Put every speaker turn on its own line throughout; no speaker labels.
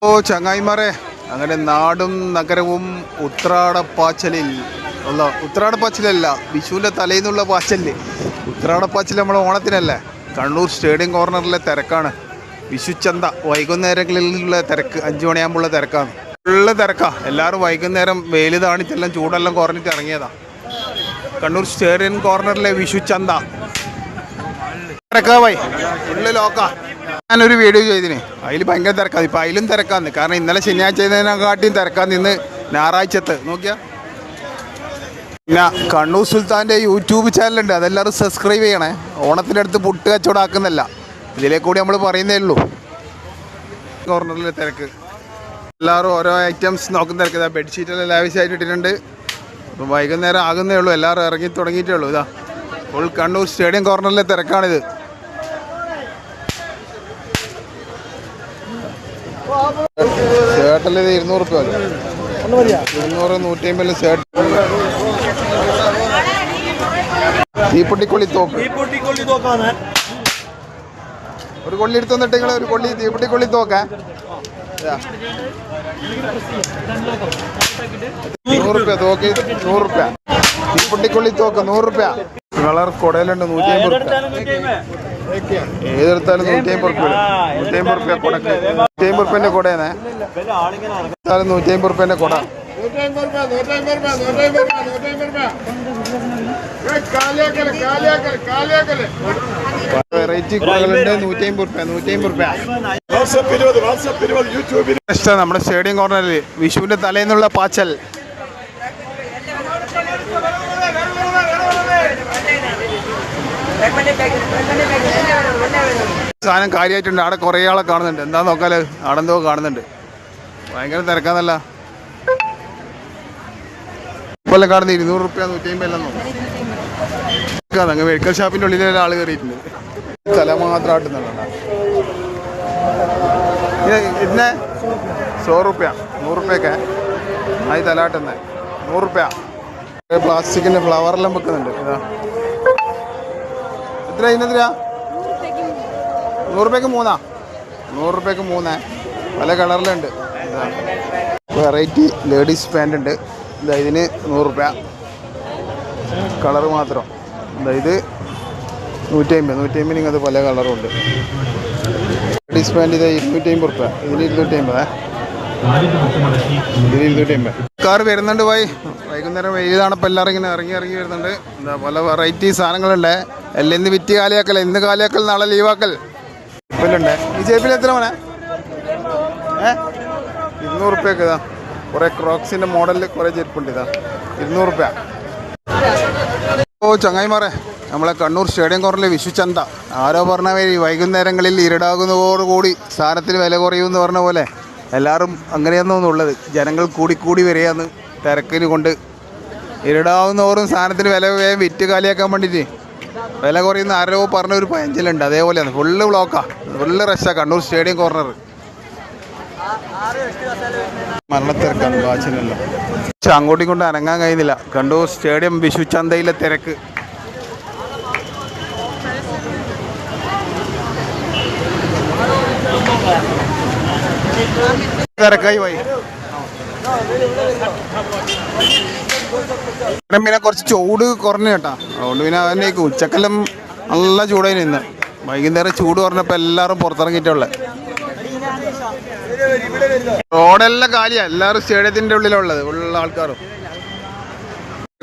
ഓ ചങ്ങായിമാരെ, അങ്ങനെ നാടും നഗരവും ഉത്രാടപ്പാച്ചലിൽ ഉള്ള ഉത്രാടപ്പാച്ചിലല്ല, വിഷുവിൻ്റെ തലേന്നുള്ള പാച്ചല്. ഉത്രാടപ്പാച്ചിൽ നമ്മൾ ഓണത്തിനല്ലേ. കണ്ണൂർ സ്റ്റേഡിയം കോർണറിലെ തിരക്കാണ്. വിഷുച്ചന്ത വൈകുന്നേരങ്ങളിലുള്ള തിരക്ക്, 5 മണിയാകുമ്പോഴുള്ള തിരക്കാണ്. ഫുള്ള് തിരക്കാ. എല്ലാവരും വൈകുന്നേരം വെയിൽ താണിച്ചെല്ലാം ചൂടെല്ലാം കുറഞ്ഞിട്ട് ഇറങ്ങിയതാ. കണ്ണൂർ സ്റ്റേഡിയം കോർണറിലെ വിഷുച്ചന്ത തിരക്കാ വൈ, ഫുള്ള് ലോക്കാ. ഞാനൊരു വീഡിയോ ചെയ്തിന്, അതിൽ ഭയങ്കര തിരക്കാണ്. ഇപ്പം അതിലും തിരക്കാന്ന്. കാരണം ഇന്നലെ ശനിയാഴ്ച ചെയ്തതിനെക്കാട്ടിയും തിരക്കാന്ന് ഇന്ന് ഞായറാഴ്ചത്ത് നോക്കിയാ. പിന്നെ കണ്ണൂർ സുൽത്താൻ്റെ യൂട്യൂബ് ചാനലുണ്ട്, അതെല്ലാവരും സബ്സ്ക്രൈബ് ചെയ്യണേ. ഓണത്തിൻ്റെ അടുത്ത് പുട്ട് കച്ചവടം ആക്കുന്നല്ല, ഇതിലേ കൂടി നമ്മൾ പറയുന്നേ ഉള്ളൂ. കോർണറിലെ തിരക്ക്, എല്ലാവരും ഓരോ ഐറ്റംസ് നോക്കുന്ന തിരക്ക്. ബെഡ്ഷീറ്റെല്ലാം ലാവിഷായിട്ട് ഇട്ടിട്ടുണ്ട്. അപ്പം വൈകുന്നേരം ആകുന്നേ ഉള്ളൂ, എല്ലാവരും ഇറങ്ങി തുടങ്ങിയിട്ടേ ഉള്ളൂ. ഇതാ ഫുൾ കണ്ണൂർ സ്റ്റേഡിയം കോർണറിലെ തിരക്കാണിത്. ഷർട്ടിൽ 200 രൂപ, 200, 150 ഷർട്ട്. തീപ്പൊട്ടിക്കൊള്ളി തോക്ക്, ഒരു കൊള്ളി എടുത്തു വന്നിട്ട് നിങ്ങൾ ഒരു കൊള്ളി തീപ്പൊട്ടിക്കൊള്ളി തോക്കാ. 100 രൂപ തോക്ക്, 100 രൂപ. തീപ്പൊട്ടിക്കൊള്ളി തോക്ക് 100 രൂപ. കളർ കുടയിലുണ്ട് 150 രൂപ. ഏതെടുത്താലും 150 രൂപ. 150 രൂപ കുടക്ക്, 150 രൂപേൻ്റെ കുടയാണ്. 150 രൂപേൻ്റെ കുട. വെറൈറ്റി കുടകളുണ്ട്. 150 രൂപ. ഇഷ്ടം നമ്മുടെ സ്റ്റേഡിയം കോർണറിൽ വിഷുവിൻ്റെ തലേന്നുള്ള പാച്ചൽ. സാധനം കാര്യമായിട്ടുണ്ട്. അവിടെ കുറേ ആളെ കാണുന്നുണ്ട്. എന്താ നോക്കാല്, അവിടെ എന്തോ കാണുന്നുണ്ട്. ഭയങ്കര തിരക്കാന്നല്ല. ഇപ്പെല്ലാം കാണുന്നത് 200 രൂപ, 150 എല്ലാം നോക്കാം. അങ്ങ് മെഡിക്കൽ ഷാപ്പിൻ്റെ ഉള്ളിൽ ഒരാൾ കയറിയിട്ടുണ്ട്. തല മാത്രം ആട്ടുന്നുണ്ട്. ഇതിനെ 100 രൂപ, 100 രൂപയൊക്കെ ആയി തലാട്ടുന്നത്. 100 രൂപ. പ്ലാസ്റ്റിക്കിൻ്റെ ഫ്ലവറെല്ലാം വെക്കുന്നുണ്ട്. ഇതാ എത്ര ഇതിനെത്രയാ? 100 രൂപയ്ക്ക് 3. 100 രൂപയ്ക്ക് 3. പല കളറിലുണ്ട്. വെറൈറ്റി ലേഡീസ് പാൻ്റ് ഉണ്ട്. ഇതാ ഇതിന് 100 രൂപ, കളറ് മാത്രം. എന്താ ഇത് 150. 150 ഇങ്ങനത്തെ പല കളറും ഉണ്ട്. ലേഡീസ് പാൻ്റ് ഇത് 250 രൂപ. ഇതിന് 250. ഇതിന് 250. കാർ വരുന്നുണ്ട്. വൈകുന്നേരം വെയിലാണപ്പോൾ എല്ലാവരും ഇങ്ങനെ ഇറങ്ങി വരുന്നുണ്ട്. എന്താ പല വെറൈറ്റി സാധനങ്ങളുണ്ട്. എല്ലാം ഇന്ന് വിറ്റ് കാലിയാക്കൽ, ഇന്ന് കാലിയാക്കൽ, നാളെ ലീവാക്കൽ. ചെപ്പിലുണ്ട്. ഈ ചെപ്പിൽ എത്ര വേണേ? 200 രൂപയൊക്കെ. ഇതാ കുറേ ക്രോക്സിൻ്റെ മോഡലിൽ കുറേ ചെരുപ്പുണ്ട്. ഇതാ 200 രൂപ. ഓ ചങ്ങായിമാരെ, നമ്മളെ കണ്ണൂർ സ്റ്റേഡിയം കോർണറിലെ വിഷുച്ചന്ത. ആരോ പറഞ്ഞ വഴി വൈകുന്നേരങ്ങളിൽ ഇരുടാകുന്നതോടുകൂടി സാധനത്തിന് വില കുറയുമെന്ന് പറഞ്ഞ പോലെ എല്ലാവരും അങ്ങനെയൊന്നും ഉള്ളത്. ജനങ്ങൾ കൂടി വരികയെന്ന് തിരക്കിന് കൊണ്ട്. ഇരുടാവുന്നവരും സാധനത്തിന് വില വേഗം വിറ്റ് കാലിയാക്കാൻ വേണ്ടിയിട്ട് വില കുറയുന്ന ആരോ പറഞ്ഞൊരു പയഞ്ചലുണ്ട്. അതേപോലെയാണ്. ഫുള്ള് ബ്ലോക്കാണ്, ഫുള്ള് റഷാണ് കണ്ണൂർ സ്റ്റേഡിയം കോർണർ. മരണത്തിരക്കാണ് വാച്ചിനല്ലോ. പക്ഷെ അങ്ങോട്ടും കൊണ്ട് അനങ്ങാൻ കഴിയുന്നില്ല. കണ്ണൂർ സ്റ്റേഡിയം വിഷു ചന്തയിലെ തിരക്ക്. തിരക്കായി പോയി. പിന്നെ കുറച്ച് ചൂട് കുറഞ്ഞു കേട്ടാ. അതുകൊണ്ട് പിന്നെ അതന്നെ ഉച്ചക്കെല്ലാം നല്ല ചൂടായി നിന്ന്. വൈകുന്നേരം ചൂട് കുറഞ്ഞപ്പോൾ എല്ലാവരും പുറത്തിറങ്ങിയിട്ടുള്ളത്. റോഡെല്ലാം കാലിയാണ്. എല്ലാവരും സ്റ്റേഡിയത്തിൻ്റെ ഉള്ളിലുള്ളത് ഉള്ള ആൾക്കാരും.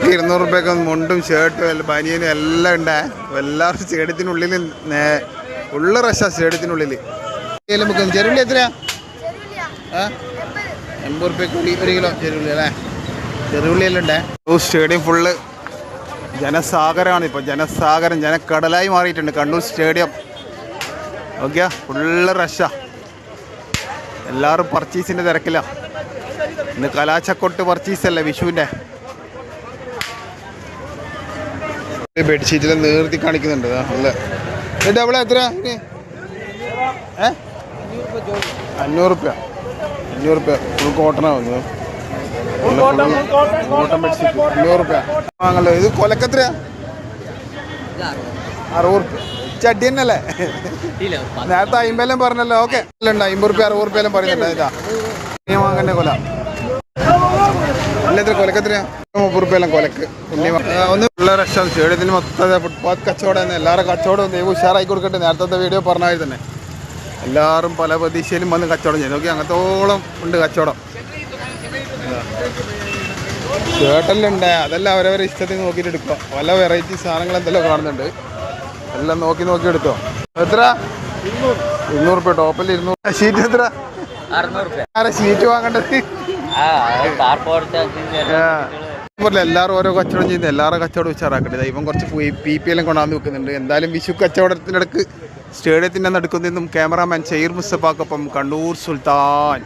200 രൂപയൊക്കെ മുണ്ടും ഷർട്ടും ബനിയനും എല്ലാം ഉണ്ട്. എല്ലാവരും സ്റ്റേഡിയത്തിനുള്ളിൽ ഫുള്ള് റഷാ സ്റ്റേഡിയത്തിനുള്ളിൽ. ചെറുള്ളി എത്രയാ? 80 രൂപയ്ക്ക് 1 കിലോ ചെറുള്ളി അല്ലേ? ചെറുള്ളിയെല്ലാം ഉണ്ട്. സ്റ്റേഡിയം ഫുള്ള് ജനസാഗരമാണ്. ഇപ്പോൾ ജനസാഗരം, ജനക്കടലായി മാറിയിട്ടുണ്ട് കണ്ണൂർ സ്റ്റേഡിയം. നോക്കിയാ ഫുള്ള് റഷാ. എല്ലാവരും പർച്ചേസിൻ്റെ തിരക്കിലാണ്. ഇന്ന് കലാച്ചക്കൊട്ട് പർച്ചേസല്ലേ വിഷുവിൻ്റെ. ബെഡ്ഷീറ്റിൽ നിർത്തി കാണിക്കുന്നുണ്ട്. അല്ല ഡബിൾ എത്ര? 500 രൂപ. 500 രൂപ ഫുൾ കോട്ടണാവുന്നത്. കോട്ടൺ ബെഡ്ഷീറ്റ് 500 രൂപ വാങ്ങല്ലോ. ഇത് കൊലക്കെത്രയാ? 60 രൂപ. ചട്ടി തന്നെയല്ലേ നേരത്തെ 50 പറഞ്ഞല്ലോ. ഓക്കെ ഉണ്ട് 50 റുപ്യ 60 റുപ്യ പറയുന്നുണ്ട്. ഇതാ വാങ്ങന്നെ കൊല അല്ല, എത്ര കൊലക്കെത്രയാ? 30 റുപ്യ കൊലക്ക്. ഒന്ന് ഉള്ള രക്ഷ സ്റ്റേഡിയത്തിന് മൊത്തം ഫുട്പാത്ത് കച്ചവടം. എല്ലാവരും കച്ചവടം ദൈവം ഉഷാറായി കൊടുക്കട്ടെ. നേരത്തെ വീഡിയോ പറഞ്ഞാൽ തന്നെ എല്ലാവരും പല പ്രതീക്ഷയിലും വന്ന് കച്ചവടം ചെയ്തു. നോക്കി അങ്ങനത്തോളം ഉണ്ട് കച്ചവടം. ഷർട്ടെല്ലാം അതെല്ലാം അവരവരെ ഇഷ്ടത്തിന് നോക്കിയിട്ട് എടുക്കുക. പല വെറൈറ്റി സാധനങ്ങൾ എന്തെല്ലാം കാണുന്നുണ്ട്. എല്ലാം നോക്കി എടുത്തോ. എത്ര? 200 റുപ്യ ടോപ്പിൽ 200. ഷീറ്റ് എത്ര?
600.
ആരെ ഷീറ്റ് വാങ്ങേണ്ടത്? എല്ലാവരും ഓരോ കച്ചവടം ചെയ്യുന്നത്. എല്ലാവരും കച്ചവടം ഉച്ചാറാക്കട്ടെ. ദൈവം കുറച്ച് PP എല്ലാം കൊണ്ടാന്ന് വെക്കുന്നുണ്ട്. എന്തായാലും വിഷു കച്ചവടത്തിനിടക്ക് സ്റ്റേഡിയത്തിൻ്റെ നടുക്കുന്നിന്നും ക്യാമറാമാൻ ഷെയ്ർ മുസ്തഫാക്കൊപ്പം കണ്ണൂർ സുൽത്താൻ.